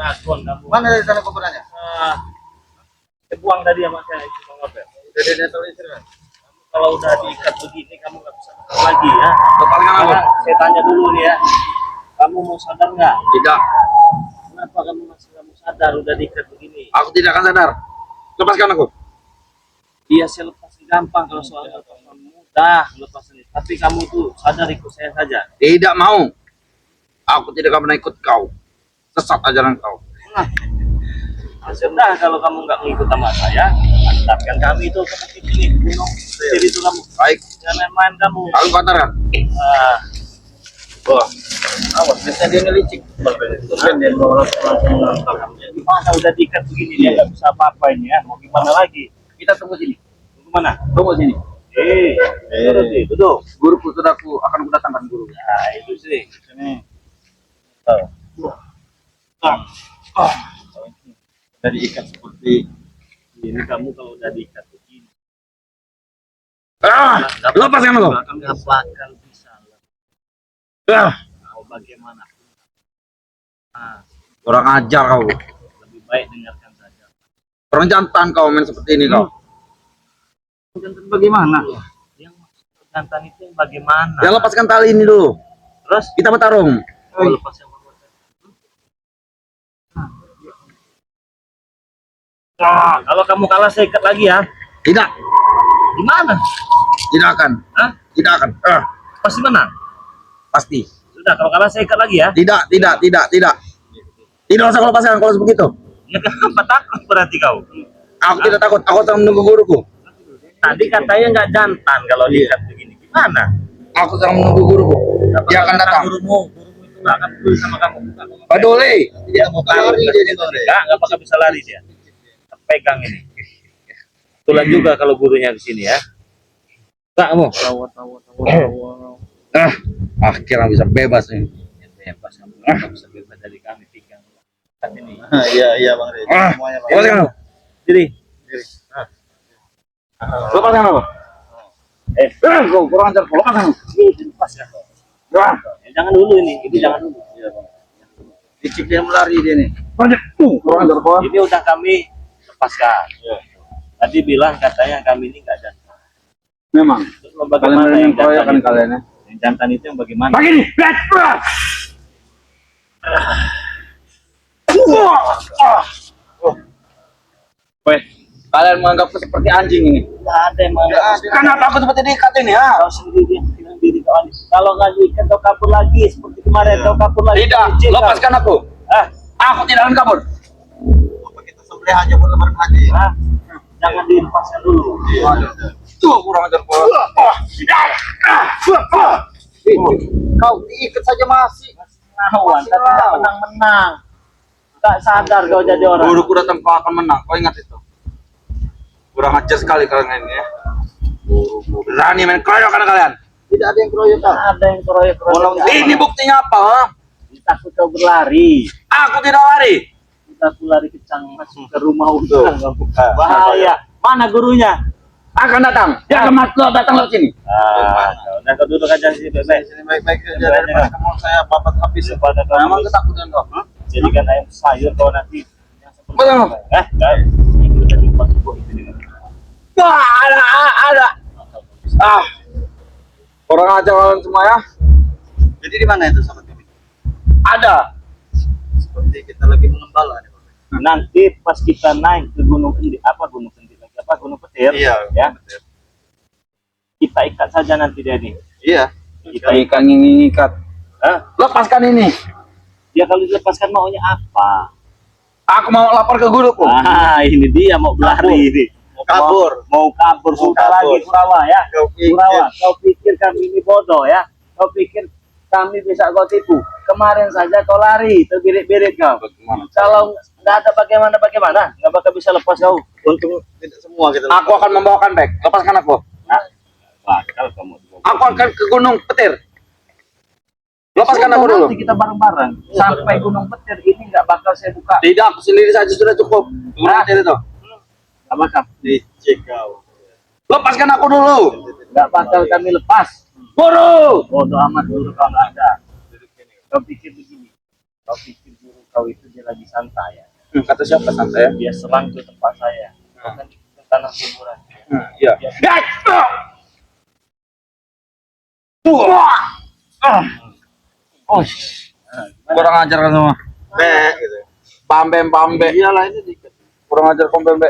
Takon kamu. Mana dari sana kuburannya? Buang tadi sama saya itu Bang Robert. Jadi dia tulis kan. Kalau udah diikat begini kamu nggak bisa makan lagi ya. Lepaskan aku. Sekarang saya tanya dulu nih ya. Kamu mau sadar nggak? Tidak. Kenapa kamu masih kamu sadar udah diikat begini? Aku tidak akan sadar. Lepaskan aku. Iya, saya lepasin gampang kalau soal lepas mudah lepasin. Tapi kamu tuh sadar ikut saya saja. Tidak mau. Aku tidak akan pernah ikut kau. Sesat ajaran kau. Sudah, kalau kamu nggak mengikut sama saya, antarkan kami itu ke bukit ini, gunung. Jadi itu kamu. Baik. Jangan main kamu. Aku katakan. Wah, Awas, biasanya dia ngelicik. kan dia langsung menangkap kamu. Gimana udah diikat begini dia nggak bisa apa-apa ini ya. Mau gimana lagi? Kita tunggu sini. Tunggu mana? Tunggu sini. Terus itu tuh. Guruku sudah akan kudatangkan guru. Nah, itu sih. Sini. Udah diikat seperti ini, kamu kalau udah diikat begini. Lepaskan aku. Nggak bakal bisa. Mau bagaimana? Kurang ajar kau. Lebih baik dengarkan saja. Kurang jantan kau main seperti ini kau. Jantan bagaimana? Yang maksud jantan itu yang bagaimana? Ya lepaskan tali ini dulu. Terus Kita bertarung. lepas yang bawah. Kalau kamu kalah saya ikat lagi ya. Tidak. Gimana? Tidak akan. Hah? Tidak akan. Pasti menang. Pasti. Sudah, kalau kalah saya ikat lagi ya. Tidak. Tidak usah kau lepaskan kalau begitu. Ya kenapa takut berarti kau? Aku tidak takut. Aku akan menunggu guruku. Tadi katanya nggak jantan kalau diikat begini. Gimana? Aku sedang menunggu guruku. Dia akan datang. Gurumu itu nggak akan peduli sama kamu. Badole. Dia mau lari dia di sore. Nggak bakal bisa lari dia. Pegang ini. Kebetulan juga kalau gurunya di sini ya. Enggak mau. Akhirnya bisa bebas nih. Bebas kamu nggak bisa bebas dari kami pegang. Ini. Iya Bang Rey. Semuanya Bang. Lepaskan aku. Jadi. Lepaskan aku. Kau kurang ajar. Lepaskan aku. Lepaskan. Jangan dulu ini. Ini jangan dulu. Iya Bang. Dicik dia melari dia nih. Kurang ajar kau. Ini udah kami lepaskan. Tadi bilang katanya kami ini nggak jantan. Memang. Terus mau bagaimana yang jantan itu? kalian ya. Yang jantan itu yang bagaimana? Begini. Weh, kalian menganggapku seperti anjing ini. Nggak ada yang menganggap. Kenapa aku seperti diikat ini ya? Kau sendiri yang bilang diri kau aneh. Kalau nggak diikat kau kabur lagi seperti kemarin kau kabur lagi. Tidak, Izin, kau. lepaskan aku. Aku tidak akan kabur. Kita sembelih aja buat lebaran haji. Jangan dilepaskan dulu. Tuh kurang ajar kau. Kau diikat saja masih. Nawan, tapi tidak menang-menang. Tak sadar kau jadi orang. Guruku datang kau akan menang. Kau ingat itu. Kurang ajar sekali kalian ini ya. Berani main keroyokan kalian. Tidak ada yang keroyokan. Tak ada yang keroyok-keroyok. Ini buktinya apa? Takut kau berlari. Aku tidak lari. Kita lari kecang masuk ke rumah utang. Bahaya. Mana gurunya? Akan datang. Dia akan datang lewat sini. Udah kau duduk aja sih, baik. Sini baik-baik aja daripada kamu saya babat habis. Daripada kau Memang ketakutan kau. jadikan ayam sayur kau nanti. Betul. Ini udah dibuat itu dengan. Wah, ada. Kurang ajar kalian semua ya. Jadi di mana itu sahabat kami? Ada. Seperti kita lagi mengembala. Nanti pas kita naik ke Gunung Kendi, Gunung Petir, Iya. ya. Kita ikat saja nanti dia nih. Iya. Kita Ikan ini ikat. Lepaskan ini. dia kalau dilepaskan maunya apa? Aku mau lapor ke guruku. Ini dia mau berlari ini. Mau kabur suka lagi Kurawa ya. Kurawa, kau pikir kami ini bodoh ya? Kau pikir kami bisa kau tipu? Kemarin saja kau lari, terbirit-birit kau. Kalau nggak ada bagaimana, nggak bakal bisa lepas kau. Untung tidak semua kita. Aku akan membawakan bag. Lepaskan aku. Bakal kamu. Aku akan ke Gunung Petir. Lepaskan aku dulu. Nanti kita bareng-bareng sampai Gunung Petir ini nggak bakal saya buka. Tidak, aku sendiri saja sudah cukup. Gunung Petir itu. Nggak bakal. Dicek kau. Lepaskan aku dulu. Nggak bakal kami lepas. Guru. Bodoh amat dulu kau nggak ada. Kau pikir begini. Kau pikir guru kau itu dia lagi santai ya. Kata siapa santai ya? Dia serang ke tempat saya. Kan di tanah kuburan. Iya. Oh, kurang ajar kan semua. Gitu. Pambe. Iyalah ini dikit. Kurang ajar pembe.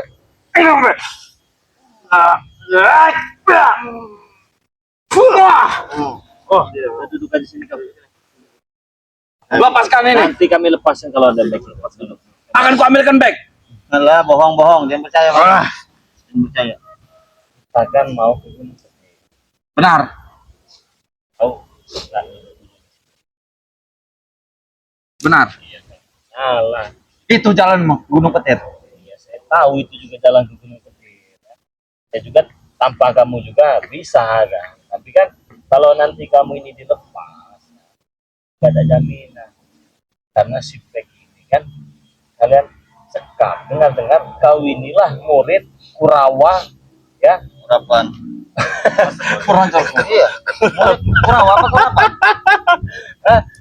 Oh, dudukan di sini kamu. Lepaskan ini. Nanti kami lepaskan kalau ada back, lepaskan. Akan ku ambilkan bag. Alah, bohong-bohong, jangan percaya, Bang. Jangan percaya. Takkan mau ke gunung. Benar. Oh, Benar. salah. Itu jalanmu, Gunung Petir. Iya, saya tahu itu juga jalan ke Gunung Petir. Saya juga tanpa kamu juga bisa kan. Tapi kan kalau nanti kamu ini dilepas, nggak ada jaminan. Karena si Pek ini kan kalian sekap. Dengar-dengar kau inilah murid Kurawa, ya. Harapan. Kurang ajar. Iya. Kurang apa kurapan?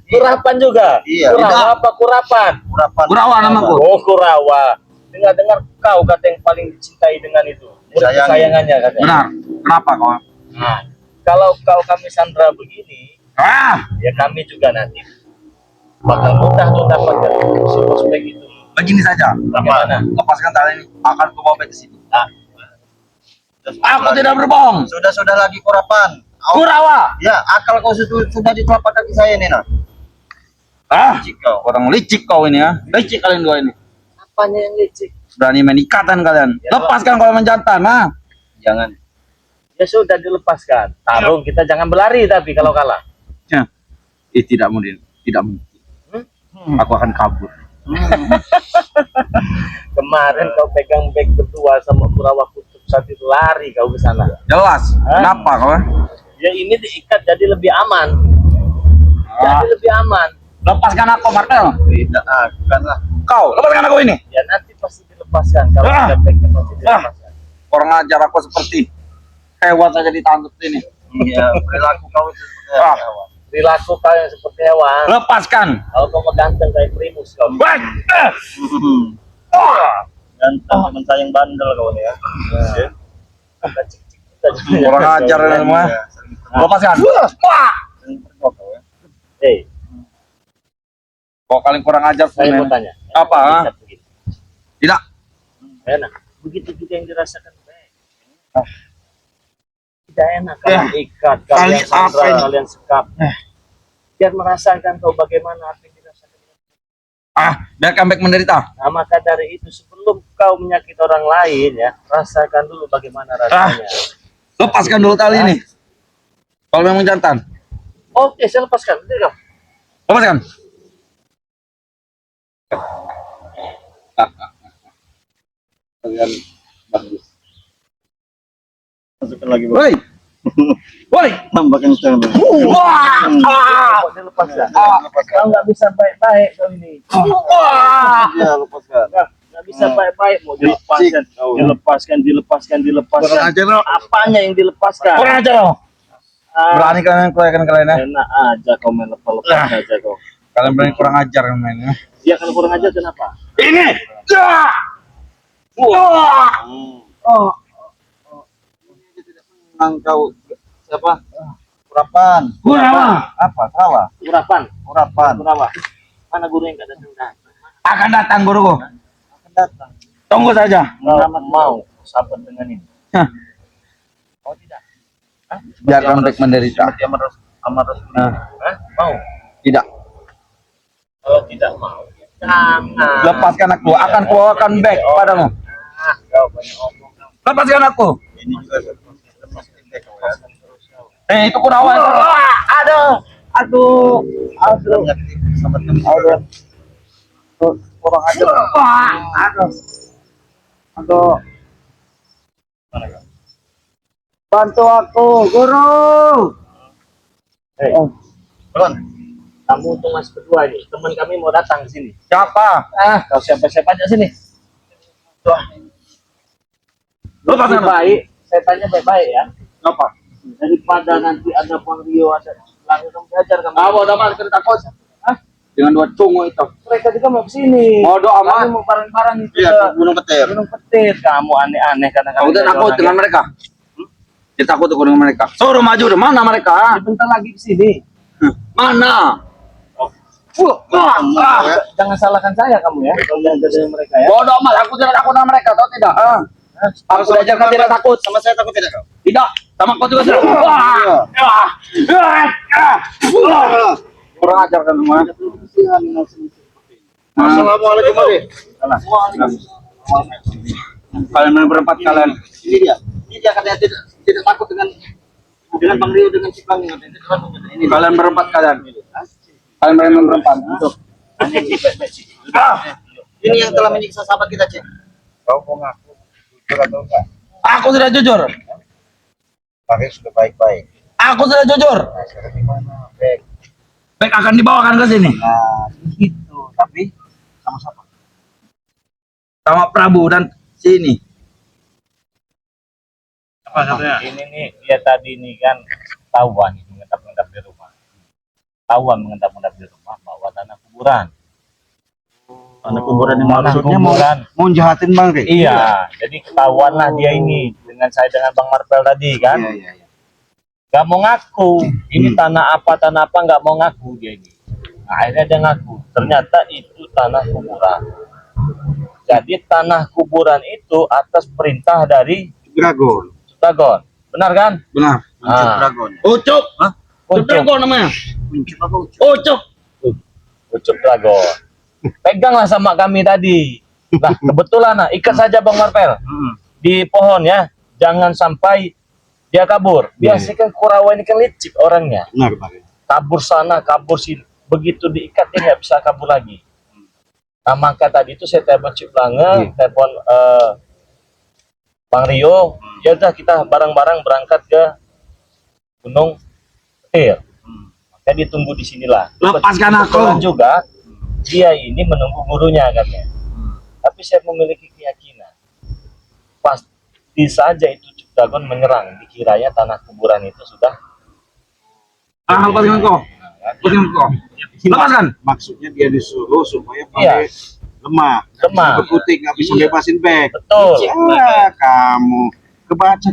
Kurapan juga. Iya. Kurawa apa Kurapan? Kurapan. Kurawa namaku. Oh, Kurawa. Dengar-dengar kau kata yang paling dicintai dengan itu. Murid Disayangi. kesayangannya katanya. Benar. Kenapa kau? Nah, kalau kau kami sandra begini, Ah, ya kami juga nanti bakal mudah tuh dapatkan si prospek itu. begini saja. Bagaimana? Lepaskan tali ini. Akan ku bawa back ke situ. Nah, Aku tidak berbohong. Sudah lagi kurapan. Kurawa. Ya, akal kau sudah di telapak kaki saya nih, nah. Ah, Licik kau. orang licik kau ini ya. Licik kalian dua ini. apanya yang licik? Berani main ikatan kalian. Ya, Lepaskan kalau menjantan, nah. Jangan. Ya sudah dilepaskan. Tarung kita jangan berlari tapi kalau kalah. Ya. Tidak mungkin. Tidak mungkin. Aku akan kabur. Kemarin kau pegang bag berdua sama Kurawa Kutub saat itu lari kau ke sana. Jelas. Kenapa kau? Ya ini diikat jadi lebih aman. Jadi lebih aman. Lepaskan aku, Martel. Tidak akan lah. Kau, lepaskan aku ini. Ya nanti pasti dilepaskan kalau ada bagnya pasti dilepaskan. Orang ajar aku seperti hewan saja ditangkap ini. Iya, perilaku kau itu seperti Ah. hewan. Perilaku kau yang seperti hewan. Lepaskan. Kalau kau mau ganteng kayak primus kau. Ganteng teman saya yang bandel kau nih ya. Ya. Orang ajar semua. Iya, sering Lepaskan. Wah. sering berdoa kau ya. Hei, Kau kalian kurang ajar saya mau men. tanya. Apa, Enak ah? bisa begitu? Tidak. Enak. Begitu juga yang dirasakan baik. Tidak enak kalian ikat, kali kalian sandra, apa ini? kalian sekap. Biar merasakan kau bagaimana apa yang dirasakan. Biar comeback menderita. Nah, maka dari itu sebelum kau menyakiti orang lain ya, rasakan dulu bagaimana rasanya. Lepaskan dulu tali ini. Kalau memang jantan. Oke, saya lepaskan. Nanti kau. Lepaskan. Kalian bagus. Masukkan lagi, Bang. Woi. Woi. Nambah kencang, Bang. Wah. Kau dilepas ya? Kau nggak bisa baik-baik kau ini. Wah. Iya, lepaskan. Nggak bisa baik-baik. Mau dilepaskan. Dilepaskan. Kurang ajar lo. Apanya yang dilepaskan? Kurang ajar lo. Berani kalian keluarkan kalian ya. Enak aja kau main lepas aja kau. Kalian berani kurang ajar mainnya. Ya kalau kurang aja kenapa? Ini. Ya. Wah. Oh. Kau siapa? Kurapan. Kurawa. Apa? Kurawa. Kurapan. Kurapan. Kurawa. Mana guru yang nggak datang? Akan datang guruku. Akan datang. Tunggu saja. Kau mau sahabat dengan ini? Hah. Oh tidak. Biar comeback menderita. Seperti Amar Rasul. Hah? Mau? Tidak. Kalau tidak mau, jangan. Lepaskan aku. Akan kuakan back padamu. Kau banyak omong. Lepaskan aku. Ini juga seperti lepas pendek kau ya. Itu Kurawa. Aduh. Sudah menyakiti sahabat kami. Kurang ajar. Aduh. Bantu aku, guru. Hei, Belum. kamu tuh mas berdua ini. Teman kami mau datang ke sini. Siapa? Kau siapa-siapa aja sini. Lepaskan Lebih baik, saya tanya baik-baik ya. Apa? Daripada nanti ada Bang Rio, ada langsung kamu belajar kamu. Kamu udah malah cerita kos. Hah? dengan 2 cungu itu. Mereka juga mau kesini. Bodoh amat. Kami mau bareng-bareng itu Iya, ke ke Gunung Petir. Gunung Petir. Kamu aneh-aneh kadang-kadang. Kamu tidak takut orang dengan ya. mereka? Dia takut dengan mereka. Suruh maju deh, mana mereka? Sebentar lagi kesini. Mana? Jangan salahkan saya kamu ya. Kalau jangan jadi mereka ya. Bodoh amat, aku tidak takut dengan mereka, tahu tidak? Aku diajarkan tidak takut. Sama saya takut tidak kau? Tidak, sama kau juga tidak. Kurang ajar kan semua. Assalamualaikum Ade. Kalian main berempat kalian. Ini dia katanya tidak takut dengan Bang Rio dengan si Bang ini. Kalian berempat kalian. Kalian main berempat. Untuk. Ini yang telah menyiksa sahabat kita, Cek. Kau mau ngaku jujur atau enggak? Aku sudah jujur. Pakai sudah baik-baik. Aku sudah jujur. Nah, sekarang gimana? Baik. Baik akan dibawakan ke sini. Nah, itu. Tapi sama siapa? Sama Prabu dan sini. Apa katanya? Ini nih dia tadi nih kan tahuan mengendap-endap di rumah. Tahuan mengendap-endap di rumah bawa tanah kuburan. Tanah kuburan ini Tanah maksudnya kuburan. mau jahatin Bang Rio? Iya, jadi ketahuan lah dia ini dengan saya dengan Bang Marvel tadi kan. Iya. Gak mau ngaku. Ini tanah apa nggak mau ngaku dia ini. Nah, akhirnya dia ngaku. Ternyata itu tanah kuburan. Jadi tanah kuburan itu atas perintah dari Dragon. Dragon. Benar kan? Benar. Dragon. Ucup. Hah? Ucup. Dragon namanya. Ucup apa Ucup? Ucup. Ucup Dragon. Peganglah sama kami tadi. Nah, kebetulan nah, ikat saja Bang Marvel di pohon ya. Jangan sampai dia kabur. Biasanya kan Kurawa ini kan licik orangnya. Benar, Bang. Kabur sana, kabur sini. Begitu diikat dia nggak bisa kabur lagi. Nah, maka tadi itu saya telepon Cik Blange, telepon Bang Rio. Ya udah kita bareng-bareng berangkat ke Gunung Petir. Maka ditunggu di sinilah. Lepaskan aku. Kebetulan juga dia ini menunggu gurunya katanya. Tapi saya memiliki keyakinan pasti saja itu Cuk Dragon menyerang. Dikiranya tanah kuburan itu sudah Lepaskan kau. Lepaskan kau. Lepaskan. Maksudnya dia disuruh supaya Iya. pakai lemah. Lemah. Berkutik nggak bisa Iya. bebasin back. betul. Ya, kamu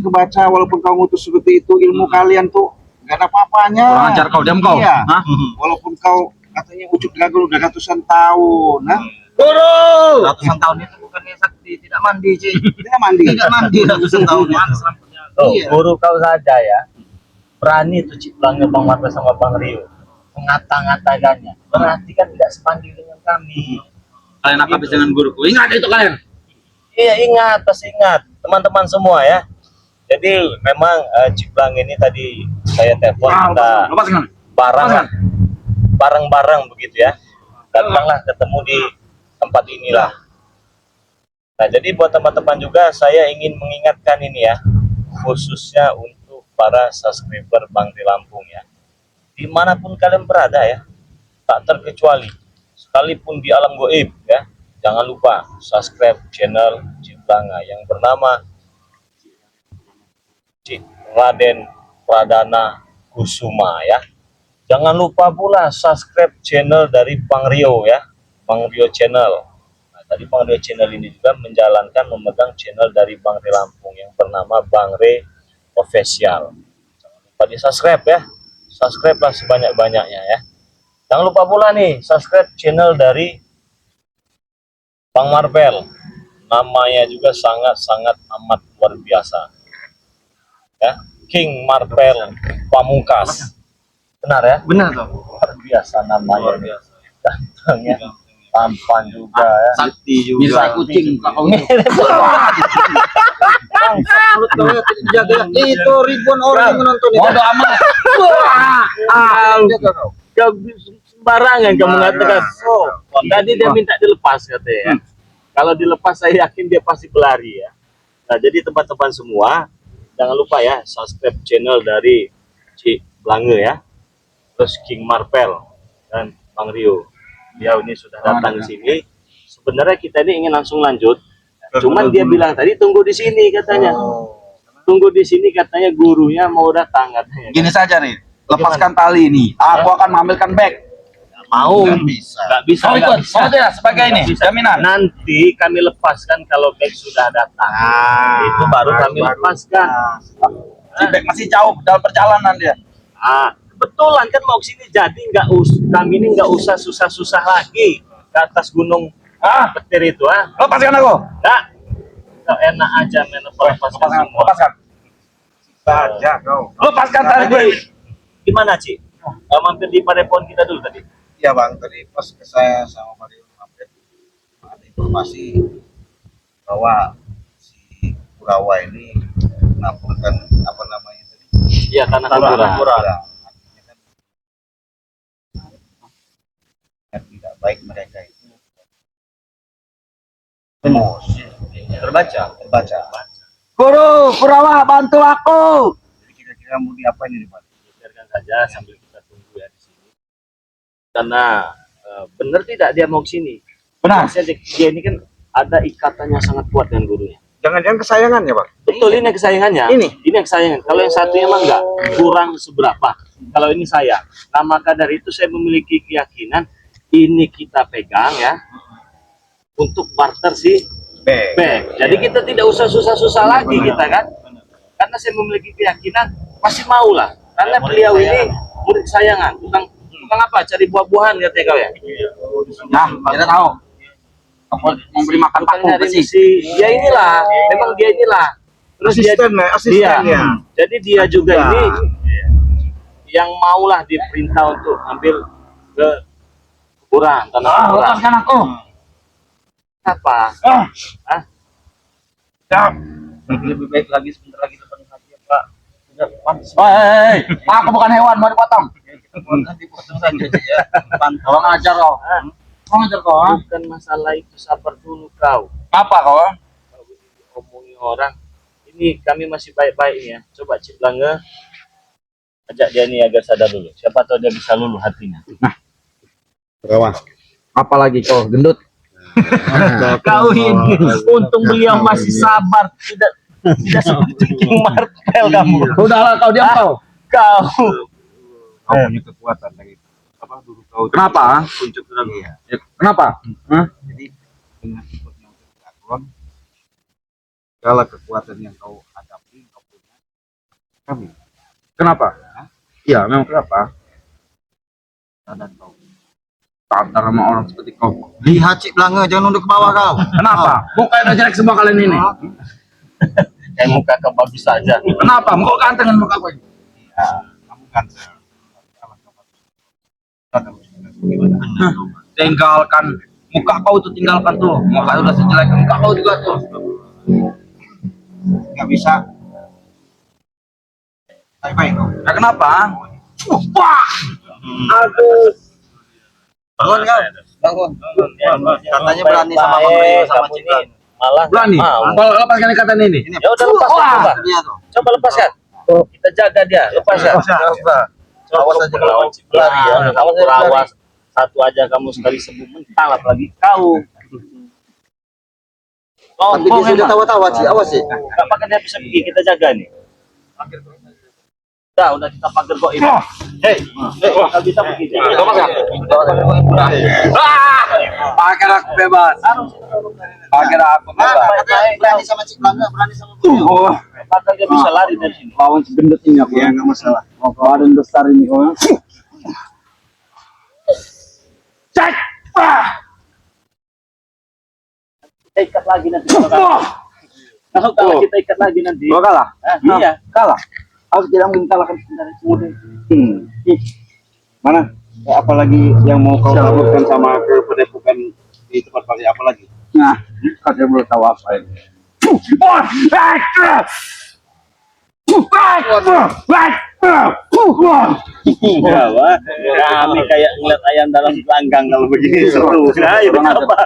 kebaca walaupun kamu tuh seperti itu ilmu kalian tuh nggak ada apa-apanya. Kurang ajar kau, diam kau. Iya. Hah? Walaupun kau katanya Ucup Dragon udah ratusan tahun, nah. Guru. Ratusan tahun itu bukannya sakti, tidak mandi, Ci. Tidak mandi. Tidak mandi ratusan tahun. Tuh, Iya. guru kau saja ya. Berani tuh Cik Blange Bang Marvel sama Bang Rio mengata-ngatakannya. Berarti kan tidak sebanding dengan kami. Kalian akan habis dengan guruku. Ingat itu kalian. Iya ingat, pasti ingat teman-teman semua ya. Jadi memang Cik Blange ini tadi saya telepon kita Lepaskan. bareng-bareng begitu ya. Datanglah ketemu di tempat inilah. Nah jadi buat teman-teman juga saya ingin mengingatkan ini ya, khususnya untuk para subscriber Bang di Lampung ya. Dimanapun kalian berada ya, tak terkecuali sekalipun di alam goib ya, jangan lupa subscribe channel Cik Blange yang bernama Cik Raden Pradana Kusuma ya. Jangan lupa pula subscribe channel dari Bang Rio ya, Bang Rio Channel. Nah, tadi Bang Rio Channel ini juga memegang channel dari Bang Re Lampung yang bernama Bang Re Official. Jangan lupa di subscribe ya, subscribe lah sebanyak-banyaknya ya. Jangan lupa pula nih subscribe channel dari Bang Marvel, namanya juga sangat-sangat amat luar biasa ya, King Marvel Pamungkas. Benar ya? Benar dong. Luar biasa namanya. Gantengnya, tampan juga ya. Sakti juga. Bisa kucing. Menurut kau ya, tidak jaga. Itu ribuan orang yang menonton itu. Bodoh amat. Kau sembarangan kamu mengatakan. Oh, tadi dia minta dilepas katanya. Kalau dilepas saya yakin dia pasti berlari ya. Nah, jadi teman-teman semua jangan lupa ya subscribe channel dari Cik Blange ya. Terus King Marvel dan Bang Rio. Dia ini sudah datang ke sini. Sebenarnya kita ini ingin langsung lanjut. Cuman dia bilang tadi tunggu di sini katanya. Tunggu di sini katanya gurunya mau datang katanya. Gini saja nih. Lepaskan tali ini. Aku akan mengambilkan bag. Mau. Nggak bisa. Nggak bisa. Mau nggak ikut? bisa. Mau tidak sebagai ini? Nggak bisa. Jaminan. Nanti kami lepaskan kalau back sudah datang. Itu baru kami lepaskan. Si Bek masih jauh dalam perjalanan dia. Kebetulan kan mau sini jadi kami ini nggak usah susah-susah lagi ke atas gunung petir itu. Lepaskan aku. Nggak. Kau enak aja main lepaskan semua. Lepaskan. Saja kau. Lepaskan tadi gue. Gimana, Ci? Mampir di Padepon kita dulu tadi. Iya bang, tadi pas ke saya sama Mario mampir ada informasi bahwa si Kurawa ini melaporkan apa namanya tadi? Iya, tanah Kuburan. kuburan. Artinya kan tidak baik mereka itu. Emosi. Terbaca. Guru, Kurawa, bantu aku. Jadi kira-kira mau diapain ini Pak? Biarkan saja sambil kita tunggu ya di sini. Karena benar tidak dia mau ke sini. Benar. Maksudnya dia ini kan ada ikatannya sangat kuat dengan gurunya. Jangan-jangan kesayangannya Bang? Betul, ini yang kesayangannya. Ini yang kesayangan. Kalau yang satunya emang enggak, kurang seberapa. Kalau ini saya. Nah, maka dari itu saya memiliki keyakinan ini kita pegang ya untuk barter si back. Jadi kita tidak usah susah-susah lagi kita kan. Karena saya memiliki keyakinan pasti mau lah. Karena beliau ini murid kesayangan. Bukan apa? Cari buah-buahan katanya kau ya. Nah, kita tahu. Kamu memberi makan Bukan paku dari sih. misi. Ya inilah. Memang dia inilah. Terus Asistennya. Jadi dia juga ini yang maulah diperintah untuk ambil ke kuburan, tanah kuburan. Lepaskan aku. Apa? Ya. Lebih baik lagi sebentar lagi depan saja, Pak. Sudah pantas. Hei, aku bukan hewan, mau dipotong. Dipotong saja ya. Tolong ajar kau. Tolong ajar kau. Bukan masalah itu, sabar dulu kau. Apa kau? Kau omongin orang. Ini kami masih baik-baik ya. Coba Cip Langga ajak dia nih agar sadar dulu. Siapa tahu dia bisa luluh hatinya. Kurawa. Apalagi kau gendut. Kau ini untung beliau masih sabar, tidak seperti King Martel kamu. Udahlah kau diam kau. Kau Kau punya kekuatan dari apa dulu kau? Kenapa? Tunjuk lagi ya. Kenapa? Jadi dengan ikutnya untuk dilakukan segala kekuatan yang kau hadapi kau punya kami Kenapa? Iya, memang kenapa? dan kau Tantar sama orang seperti kau. lihat Cik Belanga jangan nunduk ke bawah kau. Kenapa? Muka udah jelek semua kalian ini. kayak muka kau bagus saja. Kenapa? Muka ganteng dengan muka kau ini. Ya, kamu kan Tinggalkan muka kau tuh, tinggalkan tuh. Muka udah sejelek muka kau juga tuh. nggak bisa. Baik kau. Nah, kenapa? Wah! Aduh. Bangun kau. Bangun. Katanya berani sama Bang Rio sama Cik Lang. Malah Berani? mau. Kalau lepaskan ikatan ini. Ya udah lepaskan coba. Dia tuh. Coba lepaskan. Kita jaga dia, lepaskan. Awas aja kalau Cip lari ya. Kamu awas. Satu aja kamu sekali sembuh mental apalagi kau. Tapi dia sudah tawa-tawa Cik, awas sih. Enggak pakai dia bisa pergi, kita jaga nih. Udah kita pagar kok ini. Hei, kalau bisa pergi dia. Pakai aku bebas. Pakai aku bebas. Katanya berani sama Cik Belanga, berani sama Bang Rio. Oh, Pagar dia bisa lari dari sini. lawan segendut ini aku. Ya nggak masalah. Oh, kau ada yang besar ini kau. Cek. Kita ikat lagi nanti. Kalau kalah kita ikat lagi nanti. Kau kalah? Iya. Kalah. Aku tidak mungkin kalahkan sebenarnya semua deh. Mana? Apalagi yang mau kau lakukan sama ke Padepokan di tempat pakai apa lagi? Nah, kau tidak boleh tahu apa ini. Kami kayak ngeliat ayam dalam gelanggang kalau begini seru. Nah, itu apa?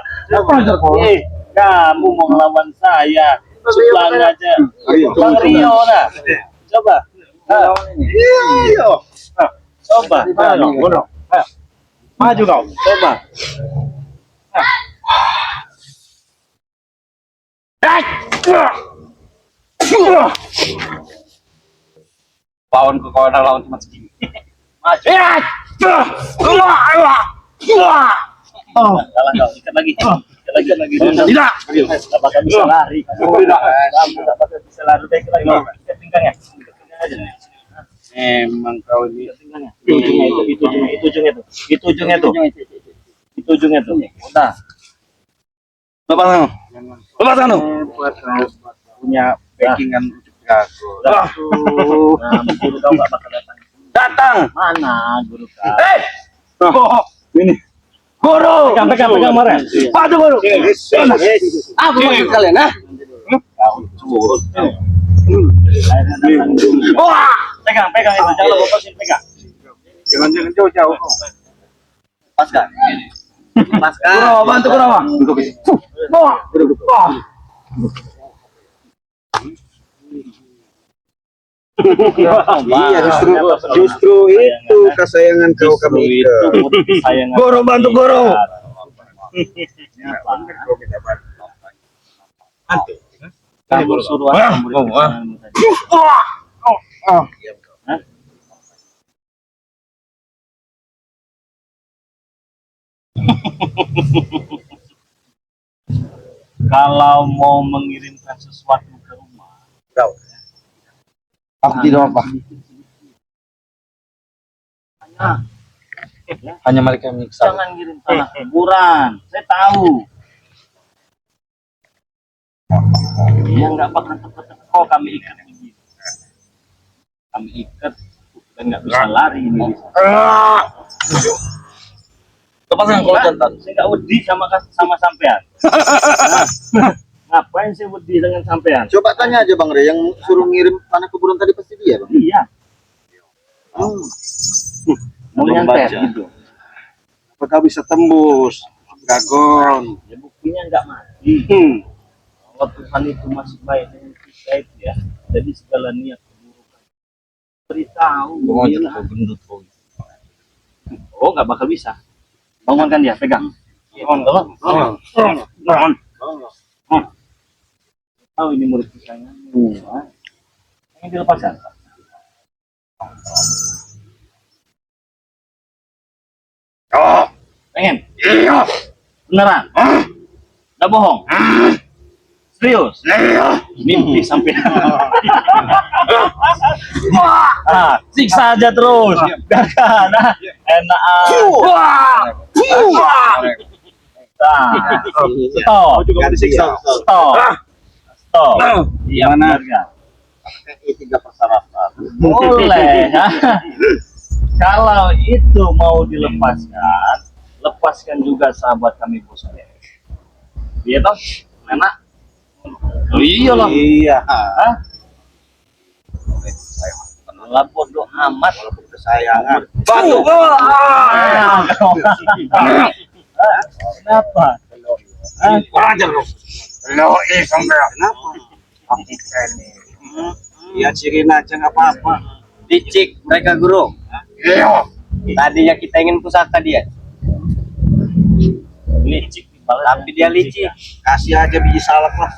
Kamu mau ngelawan saya? Sebelang aja. Bang Rio lah. Coba. Iya. Coba. Maju kau. Coba. Lawan ke kawan lawan cuma segini. Oh, salah kau. Ikat lagi. Ikat lagi. Tidak. Tidak bakal bisa lari. Tidak. Tidak bakal bisa lari. Ikat lagi. Ikat pinggangnya. Pinggangnya aja. Emang kau ini. Ikat pinggangnya. Itu ujungnya tuh. Itu ujungnya tuh. Udah. Lepas anu. Lepas anu. Punya backingan untuk jago. Nah, guru kau nggak bakal datang. Datang. Mana guru kau? Ini. Guru. Pegang Maren. Padu guru. Apa maksud kalian, ah? Kau curut. Wah. Pegang itu. Jangan lepasin, pegang. Jangan jauh-jauh. Pas kan? Pas kan? Kurawa, bantu Kurawa. Wah. Wah. Iya, justru itu kesayangan kau kami. Guru, bantu guru. Kamu suruh kalau mau mengirimkan sesuatu ke rumah, Aku tidak apa. Hanya mereka yang menyiksa. jangan kirim tanah kuburan. Saya tahu. Dia nggak bakal teko kami ikat begini. Kami ikat dan nggak bisa lari ini. Lepaskan kau jantan. Saya nggak wedi sama sampean. Ngapain sih wedi dengan sampean? Coba tanya aja Bang Re, yang suruh ngirim tanah kuburan tadi pasti dia, Bang. Iya. Mau nyantet gitu. Apakah bisa tembus? Gagon. Ya buktinya nggak mati. Allah Tuhan itu masih baik dengan kita itu ya. Jadi segala niat keburukan beritahu. Oh nggak bakal bisa. Bangunkan dia, pegang. Bangun. Tahu ini murid kesayanganmu. Ini dilepaskan. Pengen? Iya. Beneran? Nggak bohong? Serius? Mimpi sampai. Siksa aja terus. Biarkan. Enak. Stop. Juga disiksa. Stop. Stop. Iya, Mana? benar. Tiga persyaratan. Boleh. Kalau itu mau dilepaskan, lepaskan juga sahabat kami bos. Iya toh? Enak? Oh iyalah. Iya. Hah? Lah bodoh amat Walaupun kesayangan. Batu. Kenapa? Kurang ajar lu. Lo sampai. Kenapa? Ya cirin aja nggak apa-apa. Licik mereka guru. Iya. Tadinya kita ingin pusaka dia, Licik dibalas. tapi dia licik. Kasih aja biji salak lah.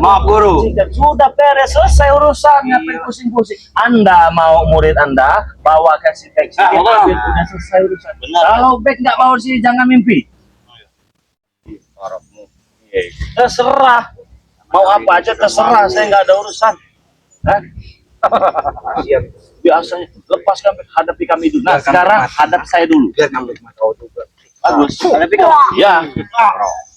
Maaf, guru. Sudah beres, selesai urusan. Ngapain pusing-pusing? Anda mau murid Anda bawa kasih teks Ah, ini, betul. sudah selesai urusan. Benar. Kalau back nggak mau sih jangan mimpi. Terserah. Mau apa aja terserah. Saya nggak ada urusan. Hah? Biasanya lepaskan hadapi kami dulu. Nah sekarang hadap saya dulu. Biar ngambil kau juga. Bagus. Hadapi kamu. Ya.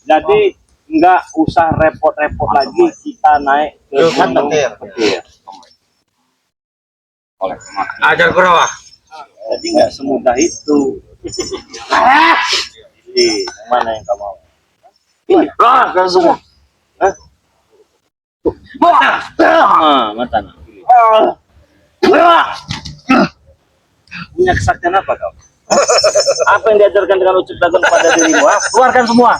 Jadi nggak usah repot-repot lagi kita naik ke gunung. Petir. Ajar Kurawa. Jadi nggak semudah itu. Jadi mana yang kamu mau? Kan semua. Mata. Punya kesaktian apa kau? Apa yang diajarkan dengan ucap dagon pada dirimu? Keluarkan semua.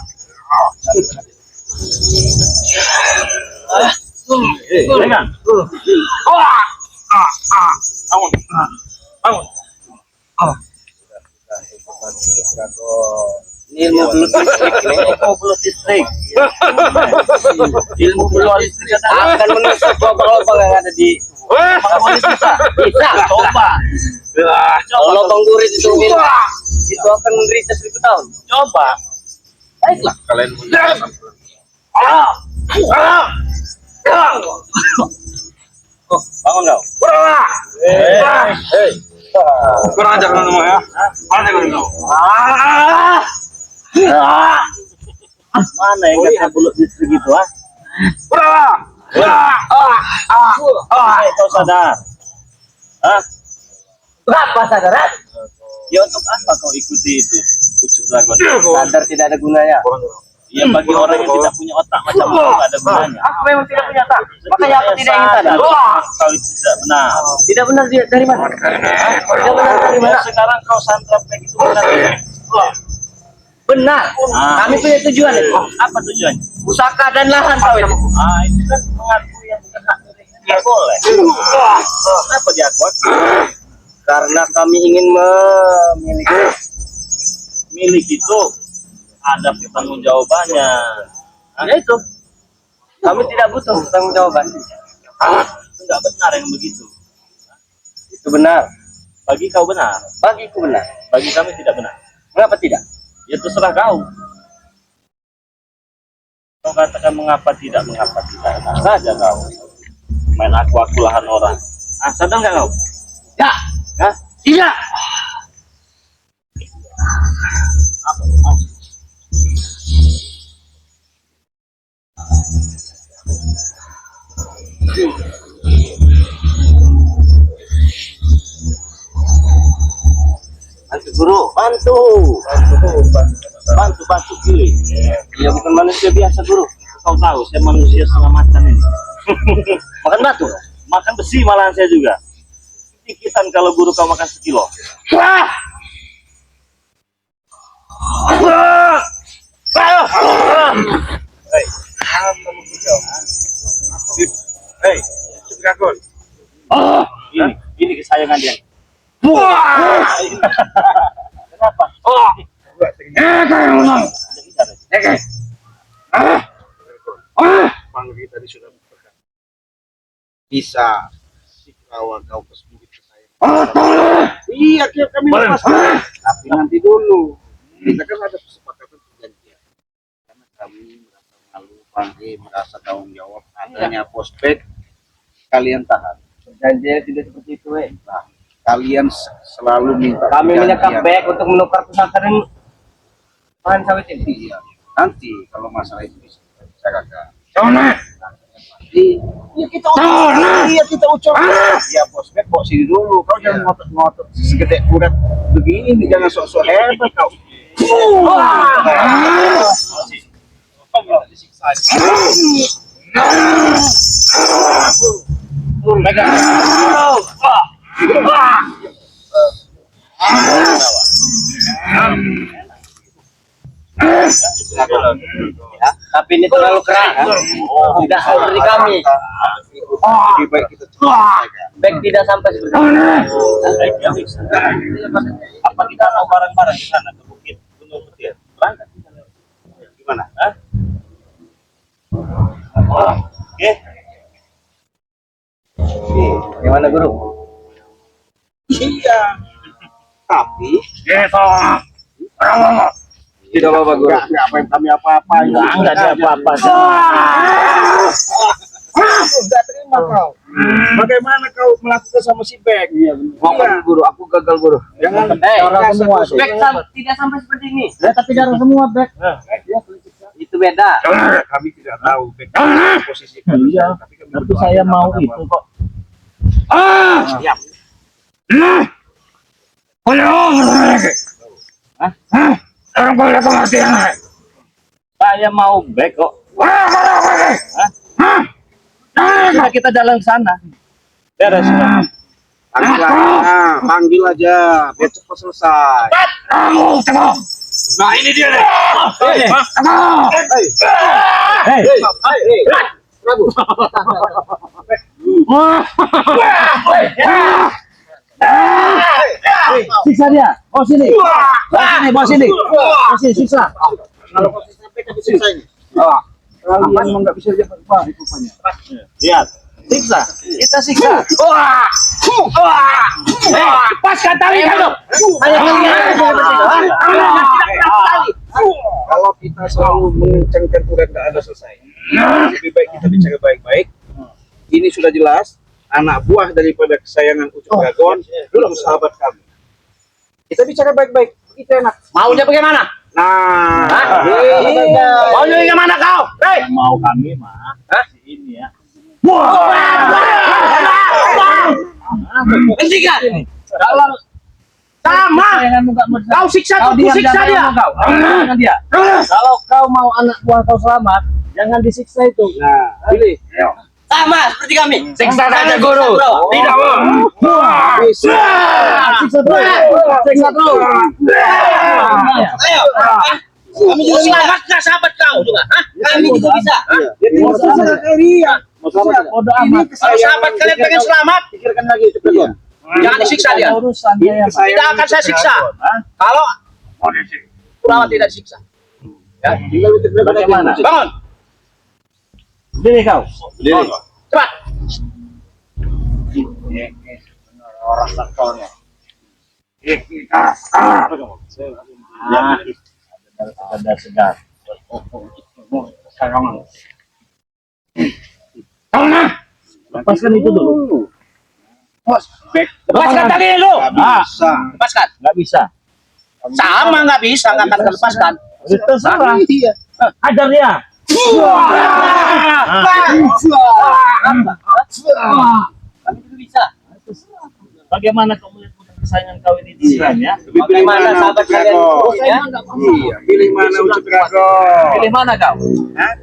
Pegang. Bangun. Bangun. Ilmu belum listrik ini. Ilmu belum listrik. Akan menusuk lubang-lubang yang ada di Bisa. Bisa. Coba. lubang gurit itu. itu akan menderita 1000 tahun. Coba. Baiklah. Kalian punya Bangun kau. Kurang ajar kan semua ya. Mana yang kau? Mana yang kata bulut listrik itu, ah? Kau sadar? Hah? Berapa sadaran? Ya untuk apa kau ikuti itu? Pucuk dragon. Sadar tidak ada gunanya. Ya bagi orang yang tidak punya otak macam itu nggak ada gunanya. Aku memang tidak punya otak. Makanya aku tidak ingin sadar. Kau itu tidak benar. Tidak benar dia dari mana? Tidak benar dari mana? Sekarang kau santrap kayak gitu benar. Benar. Kami punya tujuan itu. Apa tujuannya? Pusaka dan lahan sawit. Itu kan mengakui yang bukan hak miliknya. Nggak boleh. Kenapa diakui? Karena kami ingin memiliki Milik itu ada pertanggungjawabannya. ya itu. Kami tidak butuh pertanggungjawaban. Itu nggak benar yang begitu. Itu benar. Bagi kau benar, Bagiku benar. bagi kami tidak benar. Mengapa tidak? Ya terserah kau. Kau katakan mengapa tidak enak saja kau. Main aku lahan orang. Sadar nggak kau? Ya. Hah? Tidak. Bantu guru, bantu pilih. Dia bukan manusia biasa, Guru. Kau tahu saya manusia selamatan ini. Makan batu. Makan besi malahan saya juga. Dikitan kalau guru kau makan sekilo. Hei, apa kamu kau? Hei, dragon. Ini kesayangan dia. Kenapa? bisa si Kurawa kau kesembunyi ke saya. Iya, kami lepas. Tapi nanti dulu. Kita kan ada kesepakatan perjanjian. Karena kami merasa malu, bangga, merasa tanggung jawab. Adanya prospek, kalian tahan. Perjanjian tidak seperti itu, Nah, kalian selalu minta. Kami menyekap perjanjian. back untuk menukar pusaka dan bahan sawit ini. Iya. Nanti kalau masalah itu bisa kakak. Iya kita ucap. Iya kita ucap. Ya prospek bawa sini dulu. Kau jangan ngotot-ngotot segede kudat begini. Jangan sok-sok hebat kau. Tapi ini terlalu keras. Tidak seperti kami. Lebih baik kita cepat saja. Back tidak sampai seperti itu. Baiknya bisa. Apa kita mau bareng-bareng ke sana ke Bukit Gunung Petir? Berangkat kita. Gimana? Hah? Oke. Gimana, Guru? Iya. Tapi Tidak apa-apa, Guru. nggak apa kami apa-apa. Enggak ada apa-apa. Nggak terima kau. Bagaimana kau melakukan sama si Bek? Iya, Mohon, Guru, aku gagal, Guru. Jangan Darah semua. Back tidak sampai seperti ini. Tapi darah semua Bek. Itu beda. Kami tidak tahu Bek posisi. Iya. Tapi saya mau itu kok. Siap. Saya mau back kok. Kita jalan ke sana. Beres. Panggil aja, biar cepat selesai. Nah ini dia nih. Hei. Siksa dia. Oh sini. Bawa sini. Siksa. Kalau kau sampai kami selesai ini. Kalian nggak bisa lihat apa rupanya. Lihat. Siksa. Kita siksa. Wah. Lepaskan tali kamu. Hanya kalian yang bertiga. Kalau kita selalu mengencangkan urat tidak ada selesai. Lebih baik kita bicara baik-baik. Ini sudah jelas anak buah daripada kesayangan Ucup Dragon itu sahabat kami. Kita bicara baik-baik, itu enak. Maunya bagaimana? Nah, Maunya bagaimana kau? Hei, Mau kami mah. Ini ya. hentikan. Kalau sama, kau siksa kau siksa dia. Jangan dia. Kalau kau mau anak buah kau selamat, jangan disiksa itu. nah, pilih. Sama seperti kami. Siksa saja guru. Tidak mau. Bisa. Siksa terus. Siksa terus. Ayo. Kami juga selamat nggak sahabat kau juga? Hah? Kami juga bisa. Jadi masalah dia. Bodoh Ini amat. Kalau sahabat kalian pengen selamat, Pikirkan lagi Ucup Dragon. jangan disiksa dia. Urusan dia. Tidak akan saya siksa. Kalau Kurawa tidak siksa. Ya, tinggal Ucup Dragon aja. Bagaimana? Bangun. Berdiri kau. Cepat. Orang sakalnya. Ada segar. Lepaskan itu dulu. Lepaskan tali lu. Nggak bisa. Lepaskan. Nggak bisa. Sama nggak bisa, nggak akan lepaskan. Terserah. Iya. Ajar dia. Kami juga bisa. Bagaimana kau melihat kesayangan kau ini diserang ya? Lebih pilih Bagaimana mana sahabat Ucup kalian? Dragon? Ya? Iya, pilih mana Ucup Dragon? Pilih mana kau? Hah?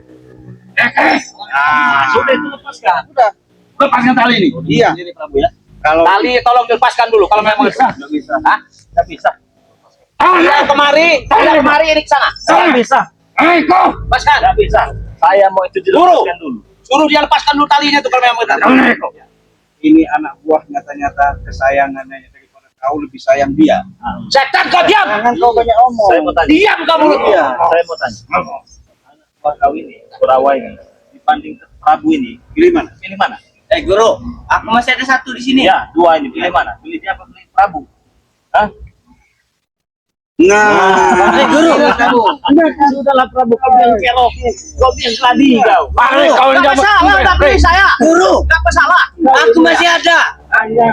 Sudah itu lepaskan. Udah. Lepaskan tali ini. Iya. Sini Prabu ya. Kalau Tali tolong dilepaskan dulu kalau memang bisa. nggak bisa. Hah? Nggak bisa. Dia kemari, ini ke sana. Nggak bisa. Lepaskan. Nggak bisa. Saya mau itu dilepaskan dulu. Suruh dia lepaskan dulu talinya tuh kalau memang benar. ini anak buah nyata-nyata kesayangannya daripada kau lebih sayang dia. Setan kau diam. Jangan kau banyak omong. Saya mau tanya. Diam kamu. Iya. Saya mau tanya. Anak kau ini, Kurawa ini, dibanding Prabu ini, Pilih mana? pilih mana? Guru, aku masih ada satu di sini. Ya, dua ini pilih mana? Pilih dia apa pilih Prabu? Hah? Nah, Guru, Prabu. Sudahlah Prabu, kau yang kerok, kau yang keladi kau. Kau Nggak masalah, nggak pilih saya. Guru, nggak masalah. Aku masih ada. Hanya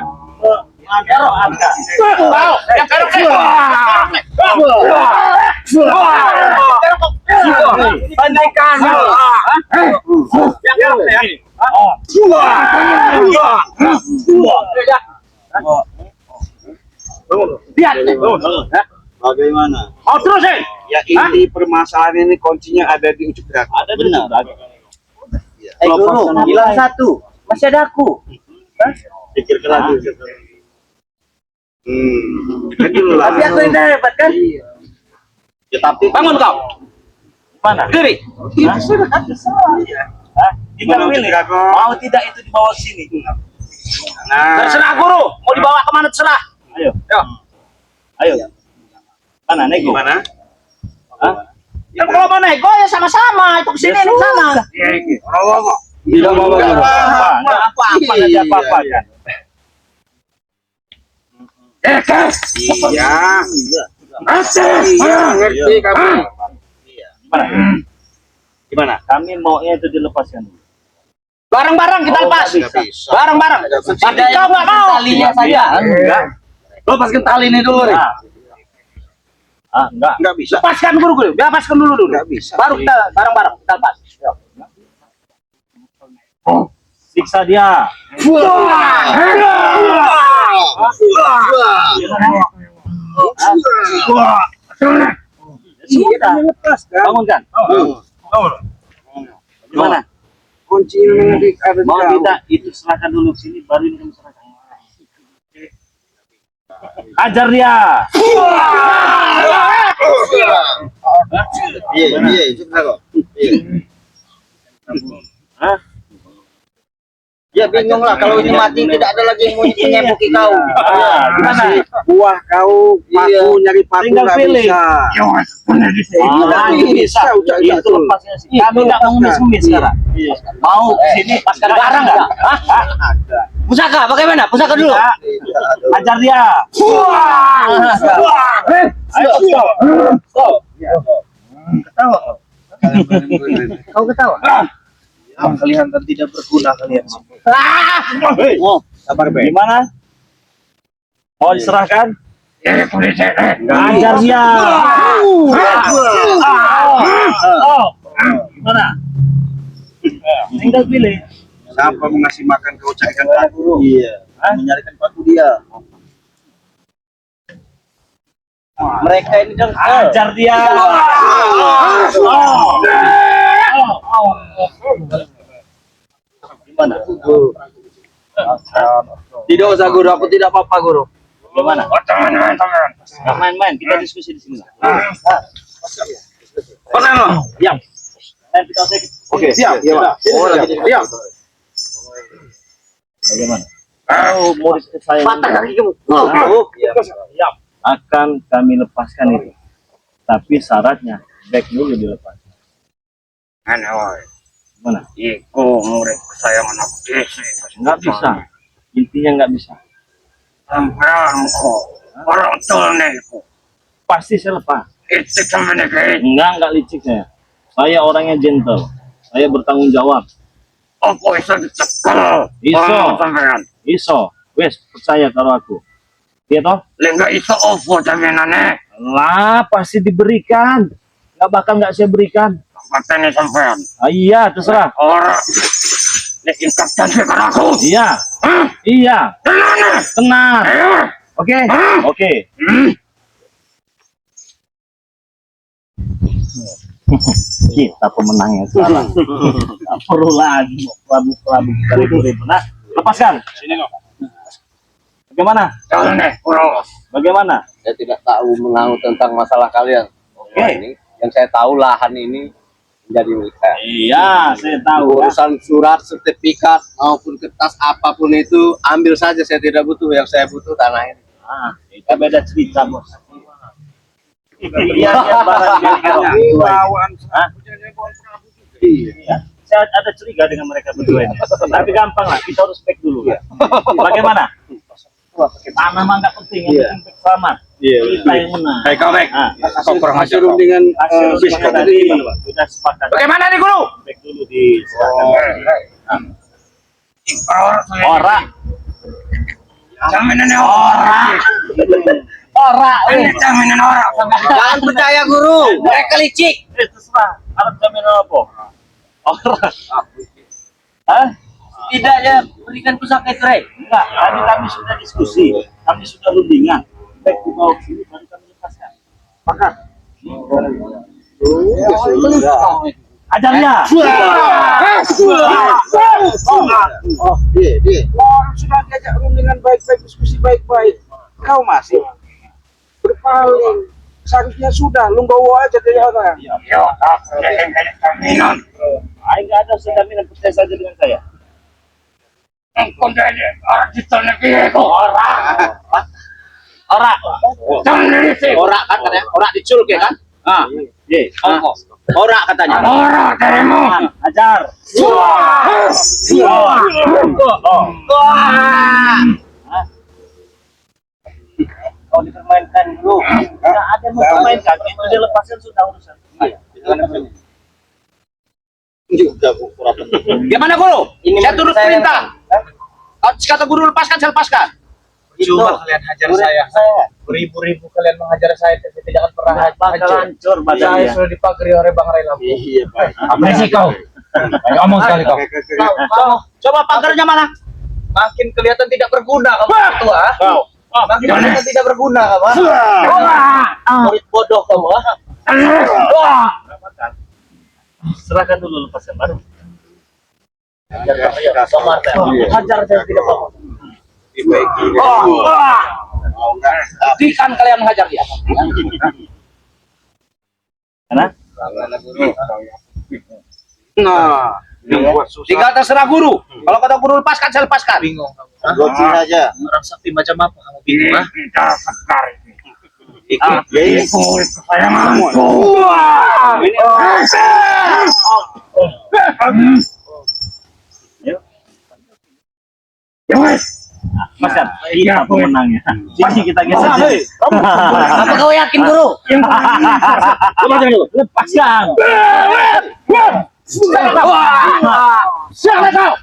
kerok ada. Kau, yang kerok nih. Bandingkan. Yang kerok nih. Lihat. bagaimana? Mau terus ya? Ya ini permasalahan ini kuncinya ada di Ucup Dragon. Ada benar. Guru, hilang satu. Masih ada aku. Pikirkan lagi. Itulah. Tapi aku yang hebat kan? Ya, tapi Bangun kau. Mana? Diri. Hah? Kita Mana pilih. Dragon? Mau tidak itu dibawa sini? nah, Terserah guru. Mau dibawa kemana terserah. Ayo, Ya. ayo. Mana nego? gimana? Hah? Ya kalau mau nego ya sama-sama. Itu kesini ini sana. Tidak apa-apa. Nggak apa-apa, nanti apa-apa kan? Iya. Iya, ngerti kamu. Gimana? Gimana? Kami maunya itu dilepaskan. Bareng-bareng kita lepas. Nggak bisa. Bareng-bareng. Tapi kau nggak mau. Talinya saja. Enggak. Lepaskan tali ini dulu nih. Enggak. Nggak bisa. Lepaskan guru. Lepaskan dulu. Nggak bisa. Baru kita bareng-bareng kita lepas. Siksa dia. Sudah. Bangunkan. Gimana? Kunci yang ada di Mau kau. tidak itu serahkan dulu sini baru ini kami serahkan. Ajar dia. Iya, Ucup Dragon. Iya. Hah? Ya, Iya bingung lah kalau ini mati tidak ada lagi yang mau menyebuki kau. Gimana? Buah kau paku nyari paku Tinggal nggak pilih. bisa. Ini bisa. Udah, Itu lepasnya sih. Kami nggak mau ngemis-ngemis sekarang. Mau sini paskan barang nggak? Pusaka bagaimana? Pusaka dulu. Ajar dia. Ayo stop. Ketawa. Kau ketawa. Kelihatan tidak berguna kalian. Sabar be. Gimana? Mau diserahkan? Ajar dia. Gimana? Tinggal pilih. Siapa mengasih makan kau carikan paku? Iya. Menyarikan paku dia. Mereka ini kan ajar dia. Gimana? Tidak usah guru, aku tidak apa-apa guru. Gimana? Nggak main-main, kita diskusi di sini. Mana? Diam. Kita Oke, siap. Iya, Pak. Oh, lagi diam. bagaimana? Mau saya Patah kaki kamu. siap. Akan kami lepaskan itu. Tapi syaratnya back dulu dilepas. Gimana? Iko murid kesayangan aku desi. Nggak bisa. Intinya nggak bisa. Sampean kok orang tolne iku. Pasti saya lepas. Itu sampean iki. Enggak licik saya. Saya orangnya gentle. Saya bertanggung jawab. Apa iso dicekel? Iso. Sampean. Iso. Wes, percaya karo aku. Iya toh? Lengga iso opo sampeanane? Lah, pasti diberikan. Nggak bakal nggak saya berikan. Patene sampean. Iya, terserah. Ora. Nek ingkap janji karo aku. Iya. Iya. Tenane. Tenang. Ayo. Oke. Oke. Kita pemenangnya sekarang. Tak perlu lagi Prabu kita ribut-ribut. Nah, lepaskan. Sini lo. Bagaimana? Tolne, ora. Bagaimana? Saya tidak tahu menau tentang masalah kalian. Oke. Ini yang saya tahu lahan ini menjadi milik saya. Iya, saya tahu. Urusan surat, sertifikat maupun kertas apapun itu ambil saja, saya tidak butuh. Yang saya butuh tanah ini. Ah, itu beda cerita, Bos. Iya, barang Lawan Hah? Iya. Saya ada curiga dengan mereka berdua ini. Tapi gampang lah, kita harus back dulu. Bagaimana? Tanah mah nggak penting, yang penting back selamat. Kita yang menang. Baik, kau baik. Nah, Kau kurang ajar. hasil rundingan hasil bisnis sepakat tadi tadi gimana, Pak? sudah sepakat. Bagaimana nih guru? Back dulu di ora. Jaminan ora. Ora. Jaminan ora. Jangan percaya guru, mereka licik. Terserah. Harap jaminan apa? Ora. Hah? Tidaknya berikan pusaka itu, Rey. Enggak, tadi kami sudah diskusi, kami sudah rundingan. Baik dibawa ke sini, baru kami lepaskan. Pakat. Ajarnya. Orang sudah diajak rundingan baik-baik, diskusi baik-baik. Kau masih berpaling. Seharusnya sudah, lu bawa aja dari orang. Ya, jaminan. Ayo nggak ada jaminan, percaya saja dengan saya. Engkau dari orang ditolnya piye kok ora. Ora. Jangan sih. Ora kan katanya, ora diculke kan? Ah, Ye. ora katanya. Ora terima. Ajar. Kau dipermainkan dulu. Tidak ada yang mempermainkan. Itu dilepaskan sudah urusan. Gimana guru? Saya turut perintah. Kata guru lepaskan, saya lepaskan. Coba kalian hajar saya. Beribu-ribu kalian menghajar saya, tapi tidak akan pernah Bakal hancur Saya badannya. sudah dipagari oleh Bang Ray Lampu. Iya, Pak. Apa sih kau? Ngomong sekali kau. Coba pagarnya mana? Makin kelihatan tidak berguna kamu tua. Makin kelihatan tidak berguna kamu. Murid bodoh kamu, Serahkan dulu lepaskan baru. Hajar saya tidak apa-apa. Buktikan kalian menghajar dia. Karena Nah, Yang buat susah. Tinggal terserah guru. Kalau kata guru lepaskan, saya lepaskan. Bingung kamu. Goci saja. Orang sakti macam apa kamu bingung, ha? Ikut Mas kan, kita pemenangnya. Sini kita geser. Apa kau yakin guru? Lepaskan. Siapa kau?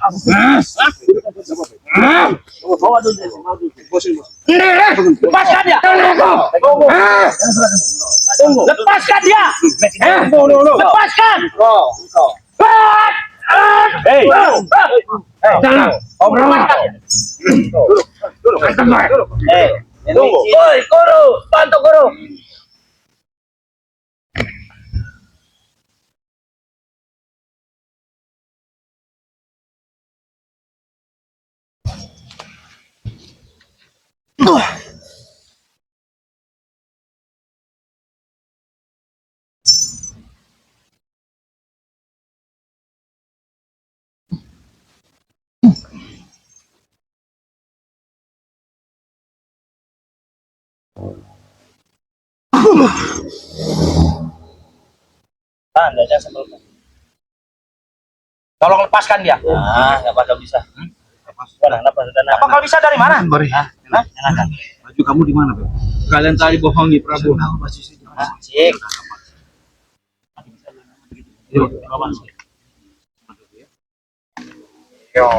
Bawa dulu. Lepaskan dia. Lepaskan dia. Lepaskan. Hei, Woi, guru, bantu guru. Anda sebelum. Tolong lepaskan dia. Ah, nggak bakal bisa. Kenapa sudah Apa kau bisa dari mana? Baju kamu di mana, Beb? Kalian tadi bohongi Prabu. Cik. Yo.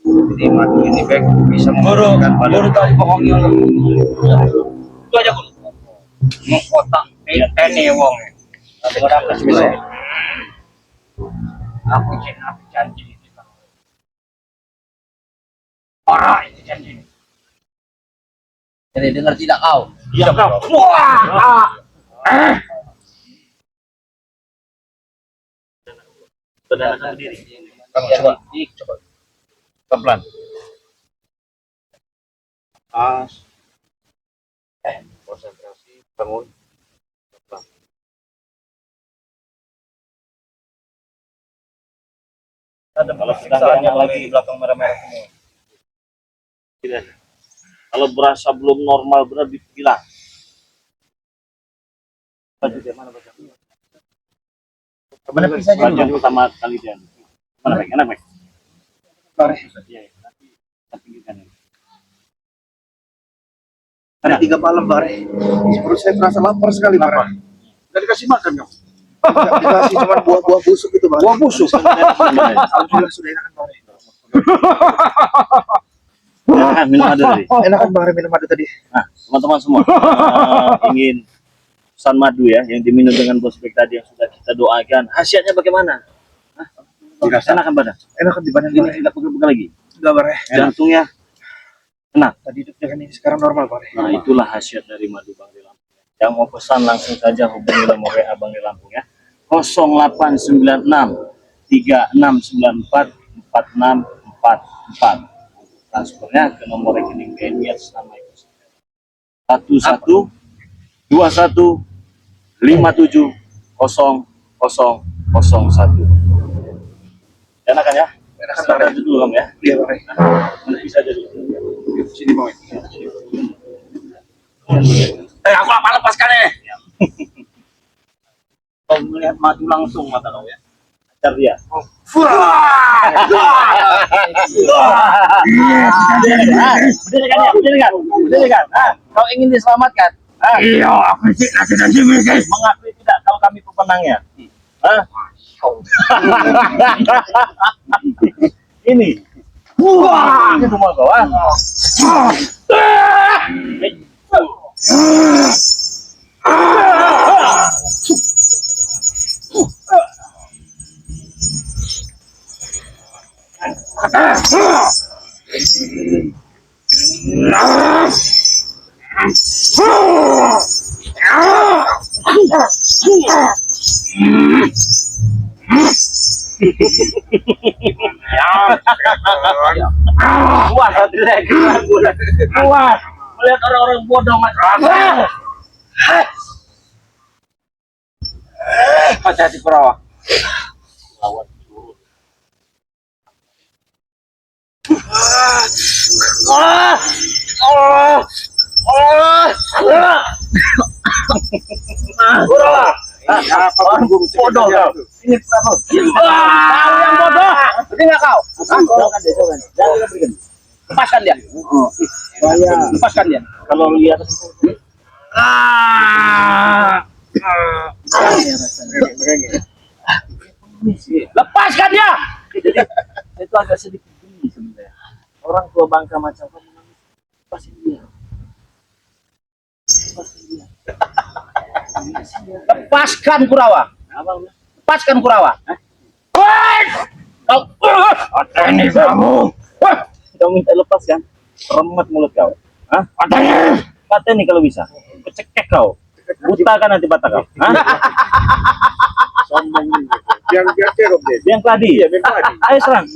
Jadi madu ini baik bisa Guru membuatkan tadi bohongi orang. Itu aja guru. mau kotak ini wong. Orang kasih bisa. Aku janji itu. Orang itu janji. Jadi dengar tidak kau? Iya kau. Wah. saudarakan diri. Coba. Coba. Pelan. As. Konsentrasi, bangun. Ada kalau sedangkan yang lagi di belakang merah-merah semua. Tidak. Kalau berasa belum normal benar bilang. Baju dia mana baju? Mana bisa aja Baju dulu. utama kali dia. Mana baik? Enak baik. Mari. Iya, nanti kita pinggirkan ini. Ada 3 malam, Bare. Menurut saya terasa lapar sekali, Bare. Udah dikasih makan kamu? Dikasih cuma buah-buah busuk itu, Bare. Buah busuk? Alhamdulillah sudah enakan, Bare. Enakan minum madu tadi. Enakan, Bare, minum madu tadi. Nah, teman-teman semua ingin pesan madu ya yang diminum dengan bospek tadi yang sudah kita doakan. Khasiatnya bagaimana? Dirasa Enakan badan. enakan di badan, Ini Bare. tidak pegel-pegel lagi. Enggak, Bare. Jantungnya tenang. Tadi duduk dengan ini sekarang normal, Bare. Nah, itulah khasiat dari madu Bang di Lampung. Yang mau pesan langsung saja hubungi nomor WA Bang di Lampung ya. 0896 3694 4644. Transfernya ke nomor rekening BNI atas nama Ibu 11 21 57 0001. Enakan ya? Enakan, Sekarang Bare. dulu Bang ya. Iya, Bare. Nah, bisa jadi. Sini, Bang. Aku apa lepaskan ya? Kau melihat madu langsung mata kau ya. Acar dia. Berdirikan ya, berdirikan. Kau ingin diselamatkan? Iya, aku sih nanti Mengakui tidak kalau kami pemenangnya? Ini. Wah, itu mau kau Puas hati lagi. Puas. Melihat orang-orang bodoh macam Hati-hati Kurawa. lawan turun. Kurawa. Apa burung Bodoh kau. Ini Prabu. Kau yang bodoh. Berarti nggak kau? Jangan deh, jangan. Jangan berikan. Lepaskan dia. Lepaskan dia. Kalau lihat lepaskan dia. Itu agak sedikit gini sebenarnya. Orang tua bangka macam kamu lepasin dia. Lepasin dia. Lepaskan Kurawa. Lepaskan Kurawa. Kau ini kamu. Kau minta lepas kan? Remet mulut kau. Hah? Kata ini kalau bisa. Kecekek kau. Buta kan nanti mata kau. Hah? sombong ini. Biar terok deh. Yang tadi. Iya, biar tadi. Ayo serang.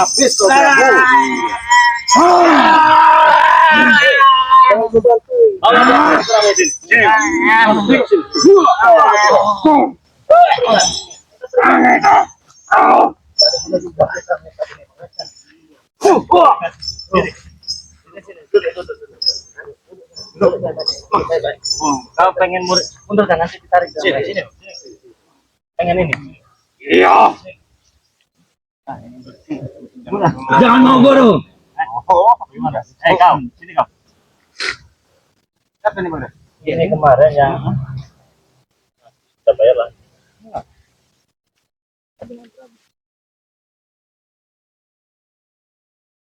Habis kau Prabu. Kau pengen mundur kan nanti ditarik sini. Pengen ini. Iya. Jangan mau guru. Gimana? Kau, sini kau. Siapa ini mana? Ini kemarin yang kita bayar lah.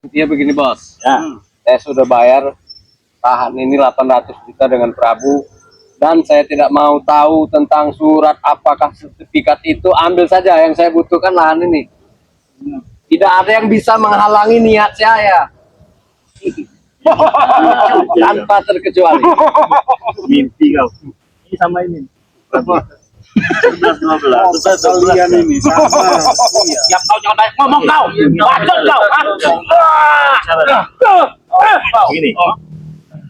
Intinya begini bos, Ya. saya sudah bayar tahan ini 800 juta dengan Prabu, dan saya tidak mau tahu tentang surat apakah sertifikat itu. Ambil saja yang saya butuhkan lahan ini. Tidak ada yang bisa menghalangi niat saya tanpa terkecuali. Mimpi kau. Ini sama ini. 11 12. Kalian ini sama. Yang kau jangan banyak ngomong kau. Bacot kau. Gini.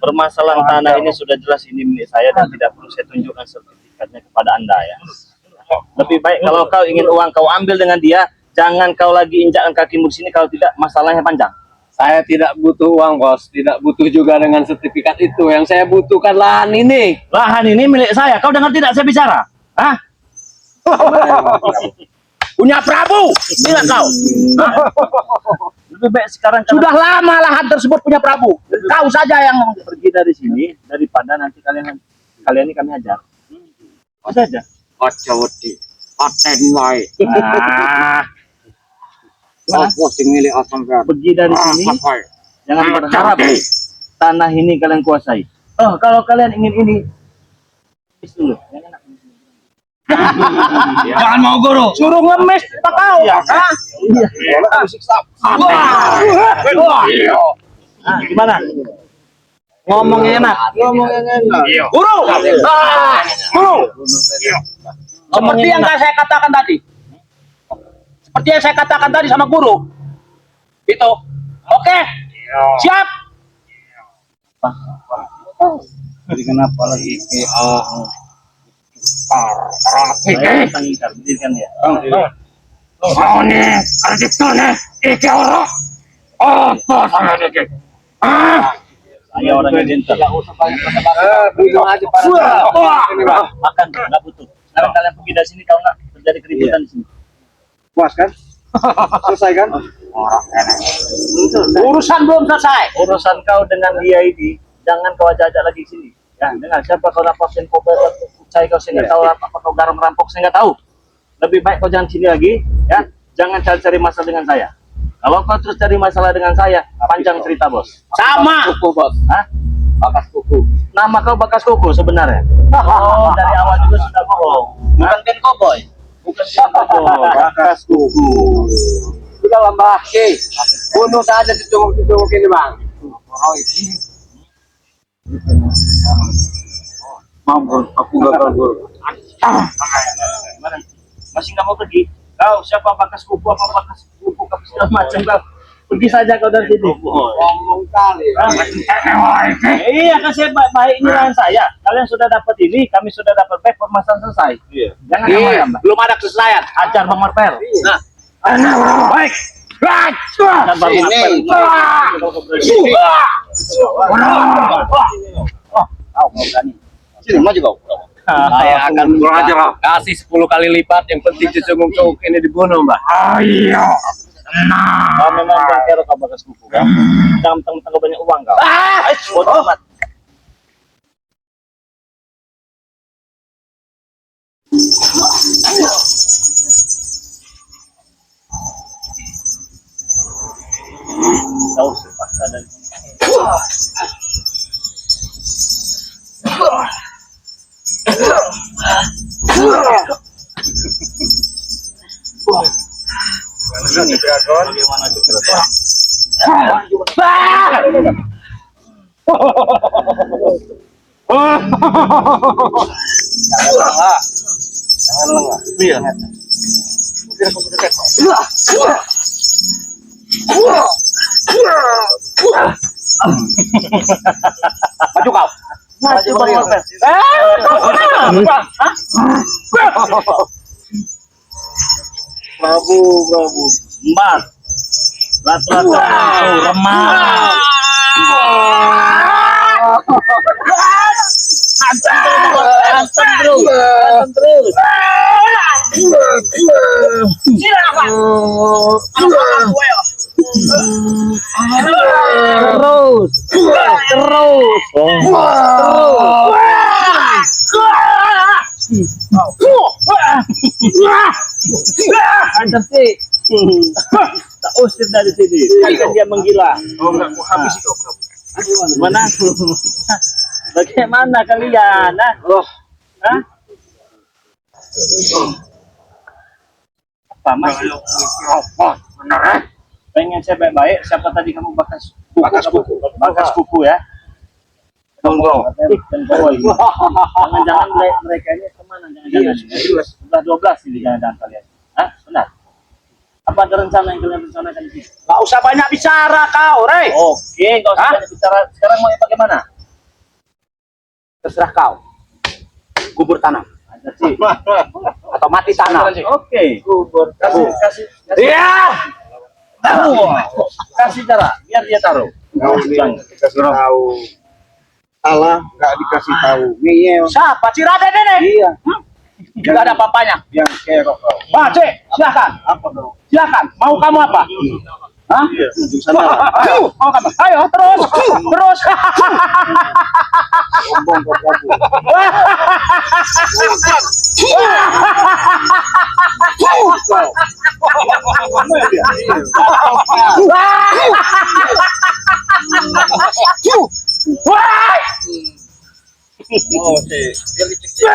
Permasalahan tanah ini sudah jelas ini milik saya dan tidak perlu saya tunjukkan sertifikatnya kepada Anda ya. Lebih baik kalau kau ingin uang kau ambil dengan dia, jangan kau lagi injakkan kakimu di sini, kalau tidak masalahnya panjang. Saya tidak butuh uang bos, tidak butuh juga dengan sertifikat itu. Yang saya butuhkan lahan ini. Lahan ini milik saya. Kau dengar tidak saya bicara? Hah? Punya Prabu, tidak kau? Hah? Lebih baik sekarang sudah lama lahan tersebut punya Prabu. Kau saja yang pergi dari sini daripada nanti kalian ini kami ajar. Kau saja. Kacawati. Paten wae. Ah, Apa sing milik asal kan? pergi dari sini. Jangan berharap tanah ini kalian kuasai. Oh, kalau kalian ingin ini, habis dulu. Yang enak. Jangan mau guru. Suruh ngemes tak kau. Hah? Iya. Siksa. Ah, gimana? Ngomong yang enak. Ngomong yang enak. Guru. Guru. Seperti yang saya katakan tadi. Seperti yang saya katakan tadi sama guru. Itu. Oke. Siap. Jadi kenapa lagi Saya tangingkar, berdirikan ya. Mau nih, ada di sana. Iki orang. Apa sama ini? Saya orang yang gentle. bunuh aja para Makan, nggak butuh. Sekarang kalian pergi dari sini, kalau nggak terjadi keributan di sini. puas kan? Selesai kan? Urusan belum selesai. Urusan kau dengan dia ini, jangan kau ajak-ajak lagi sini. Ya, dengar siapa kau rampasin kau saya kau saya nggak tahu apa kau garam rampok saya nggak tahu. Lebih baik kau jangan sini lagi, ya. Jangan cari masalah dengan saya. Kalau kau terus cari masalah dengan saya, panjang cerita bos. Sama. Kuku bos. Hah? Bakas kuku. Nama kau Bakas Kuku sebenarnya? Oh, dari awal juga sudah bohong. Bukan Ken Cowboy. Bukan Ken Cowboy. Bakas kuku. Sudah lambah. Bunuh saja cecunguk ini bang. Mampus, aku gagal guru. Mana? Masih nggak mau pergi? Kau siapa Bakas Kuku apa Bakas Kuku apa segala macam kau? Pergi saja kau dari sini. Ngomong kali. Iya kan saya baik ini lahan saya. Kalian sudah dapat ini, kami sudah dapat baik, permasalahan selesai. Iya. Jangan Iya, marah, Mbak. belum ada keselesaian. Ajar Bang Marpel. Nah, Baik. Ajar Bang Sini. Marpel. Oh, kau berani. sini maju kau. Saya akan kurang ajar, kau. kasih 10 kali lipat. Yang penting cecunguk-cunguk ini dibunuh, Mbak. Kau memang bangkero kau bagas kuku kan? Jangan mentang-mentang kau banyak uang kau. Bodoh amat. Tahu sepaksa dan bagaimana juga Jangan lengah. Iya. Maju kau. Maju Bang Marpel. Prabu, Prabu. Empat. Ratu-ratu remah. Antem terus. Antem sih. Tak usir dari sini. Akan dia menggila. Oh, enggak, aku habis kau, Prabu. Mana? Bagaimana kalian? Nah? Hah? Apa mas? Pengen saya baik-baik. Siapa tadi kamu bakas kuku? Bakas kuku. Bakas kuku ya. Tunggu. Dan bawa ini. Jangan-jangan mereka ini kemana? Jangan-jangan sudah 12 ini jangan-jangan kalian. Hah? Benar? Apa ada rencana yang kalian rencanakan di sini? Gak usah banyak bicara kau, Rey. Oke, nggak usah banyak bicara. Sekarang mau bagaimana? Terserah kau. Kubur tanam Ada sih. atau mati tanam. Oke. Kasih. Iya. Kasih cara, biar dia taruh. Kau ini dikasih tahu. Salah, nggak dikasih tahu. Ngeyel. Siapa? Ciraden ini? Iya. Tidak ada apa-apanya. Yang kerok kau. Bace, silakan. Apa kau? Silakan. Mau kamu apa? Hah? Tunjuk sana. Ayo, mau kamu? Ayo, terus. Sombong kau, Prabu. Oh, sih. Dia licik.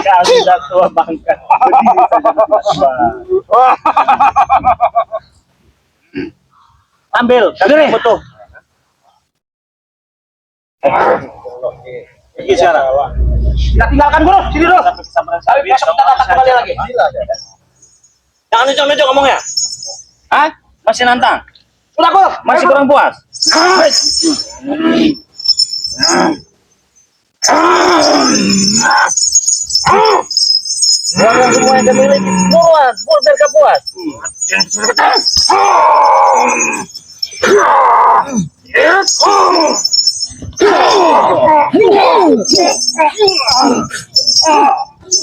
Kau sudah tua bangka. Berdiri saja. Ambil, kalian butuh. Pergi sekarang. Kita tinggalkan guru, sini dulu. Tapi besok kita datang kembali lagi. Jangan lucu-lucu ngomongnya. Hah? Masih nantang? Sudah, guru. Masih kurang puas? Buruan semua yang dimiliki. Buruan biar kau puas.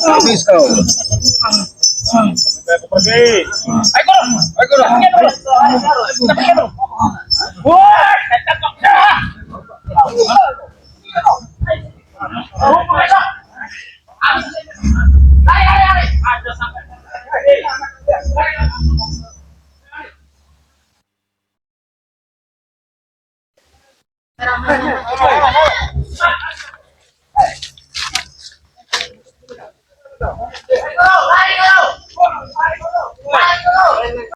Habis kau. Pergi. Ayo, guru. Kita pergi dulu. Woi,